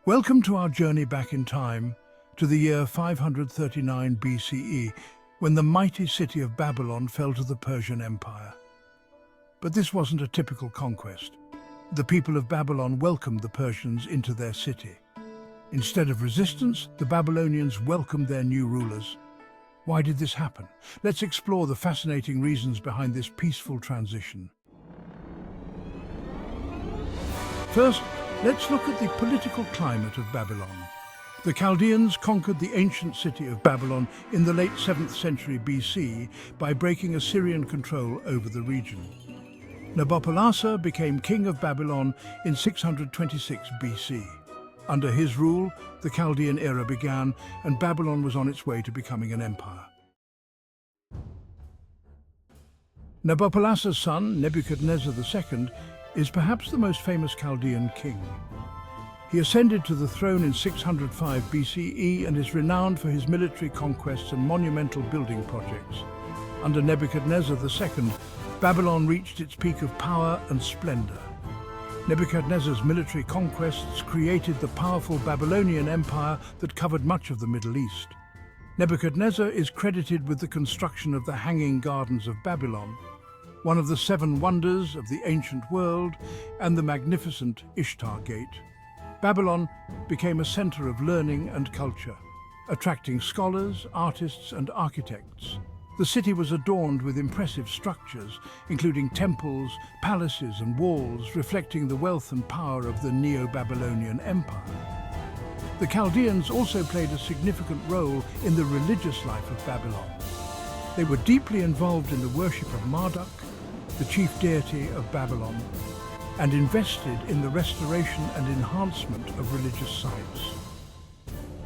Welcome to our journey back in time to the year 539 BCE, when the mighty city of Babylon fell to the Persian Empire. But this wasn't a typical conquest. The people of Babylon welcomed the Persians into their city. Instead of resistance, the Babylonians welcomed their new rulers. Why did this happen? Let's explore the fascinating reasons behind this peaceful transition. First, let's look at the political climate of Babylon. The Chaldeans conquered the ancient city of Babylon in the late 7th century BC by breaking Assyrian control over the region. Nabopolassar became king of Babylon in 626 BC. Under his rule, the Chaldean era began, and Babylon was on its way to becoming an empire. Nabopolassar's son, Nebuchadnezzar II, is perhaps the most famous Chaldean king. He ascended to the throne in 605 BCE and is renowned for his military conquests and monumental building projects. Under Nebuchadnezzar II, Babylon reached its peak of power and splendor. Nebuchadnezzar's military conquests created the powerful Babylonian Empire that covered much of the Middle East. Nebuchadnezzar is credited with the construction of the Hanging Gardens of Babylon, one of the 7 wonders of the ancient world, and the magnificent Ishtar Gate. Babylon became a center of learning and culture, attracting scholars, artists, and architects. The city was adorned with impressive structures, including temples, palaces, and walls, reflecting the wealth and power of the Neo-Babylonian Empire. The Chaldeans also played a significant role in the religious life of Babylon. They were deeply involved in the worship of Marduk, the chief deity of Babylon, and invested in the restoration and enhancement of religious sites.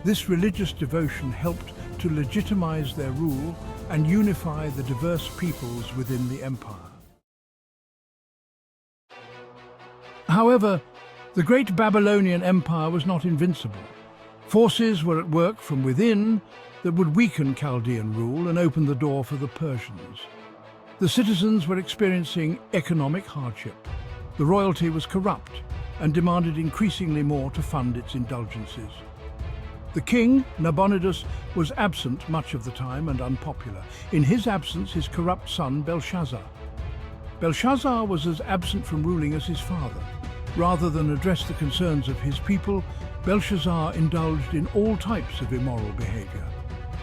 This religious devotion helped to legitimize their rule and unify the diverse peoples within the empire. However, the great Babylonian Empire was not invincible. Forces were at work from within that would weaken Chaldean rule and open the door for the Persians. The citizens were experiencing economic hardship. The royalty was corrupt and demanded increasingly more to fund its indulgences. The king, Nabonidus, was absent much of the time and unpopular. In his absence, his corrupt son, Belshazzar. Belshazzar was as absent from ruling as his father. Rather than address the concerns of his people, Belshazzar indulged in all types of immoral behavior.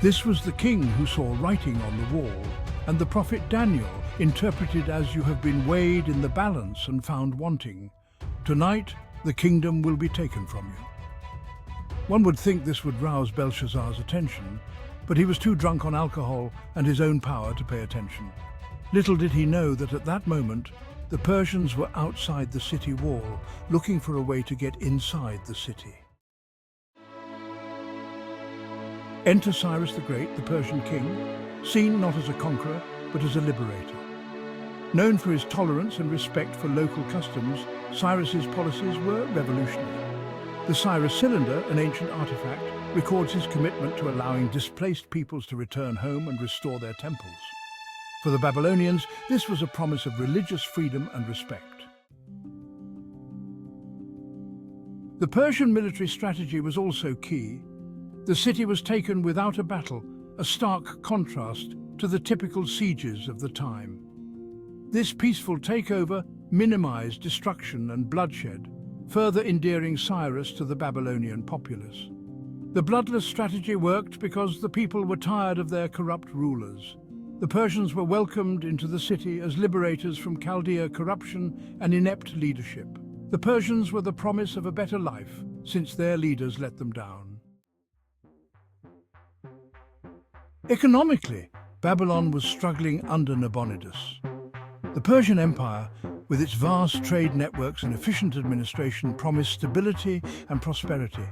This was the king who saw writing on the wall, and the prophet Daniel interpreted as "You have been weighed in the balance and found wanting. Tonight, the kingdom will be taken from you." One would think this would rouse Belshazzar's attention, but he was too drunk on alcohol and his own power to pay attention. Little did he know that at that moment, the Persians were outside the city wall, looking for a way to get inside the city. Enter Cyrus the Great, the Persian king, seen not as a conqueror, but as a liberator. Known for his tolerance and respect for local customs, Cyrus's policies were revolutionary. The Cyrus cylinder, an ancient artifact, records his commitment to allowing displaced peoples to return home and restore their temples. For the Babylonians, this was a promise of religious freedom and respect. The Persian military strategy was also key. The city was taken without a battle, a stark contrast to the typical sieges of the time. This peaceful takeover minimized destruction and bloodshed, further endearing Cyrus to the Babylonian populace. The bloodless strategy worked because the people were tired of their corrupt rulers. The Persians were welcomed into the city as liberators from Chaldea corruption and inept leadership. The Persians were the promise of a better life, since their leaders let them down. Economically, Babylon was struggling under Nabonidus. The Persian Empire, with its vast trade networks and efficient administration, promised stability and prosperity.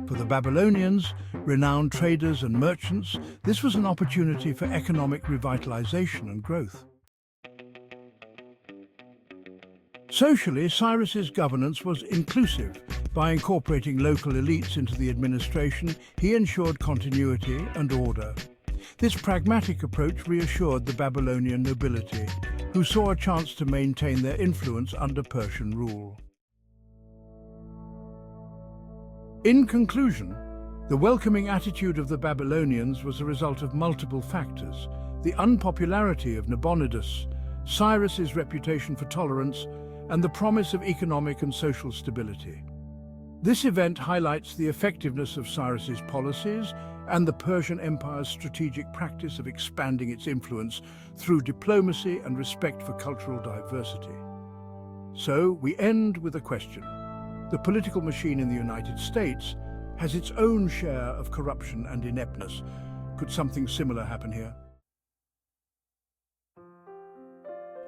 For the Babylonians, renowned traders and merchants, this was an opportunity for economic revitalization and growth. Socially, Cyrus's governance was inclusive. By incorporating local elites into the administration, he ensured continuity and order. This pragmatic approach reassured the Babylonian nobility, who saw a chance to maintain their influence under Persian rule. In conclusion, the welcoming attitude of the Babylonians was a result of multiple factors: the unpopularity of Nabonidus, Cyrus's reputation for tolerance, and the promise of economic and social stability. This event highlights the effectiveness of Cyrus's policies and the Persian Empire's strategic practice of expanding its influence through diplomacy and respect for cultural diversity. So, we end with a question. The political machine in the United States has its own share of corruption and ineptness. Could something similar happen here?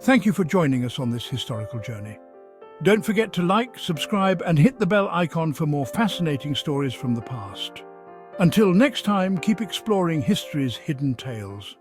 Thank you for joining us on this historical journey. Don't forget to like, subscribe, and hit the bell icon for more fascinating stories from the past. Until next time, keep exploring history's hidden tales.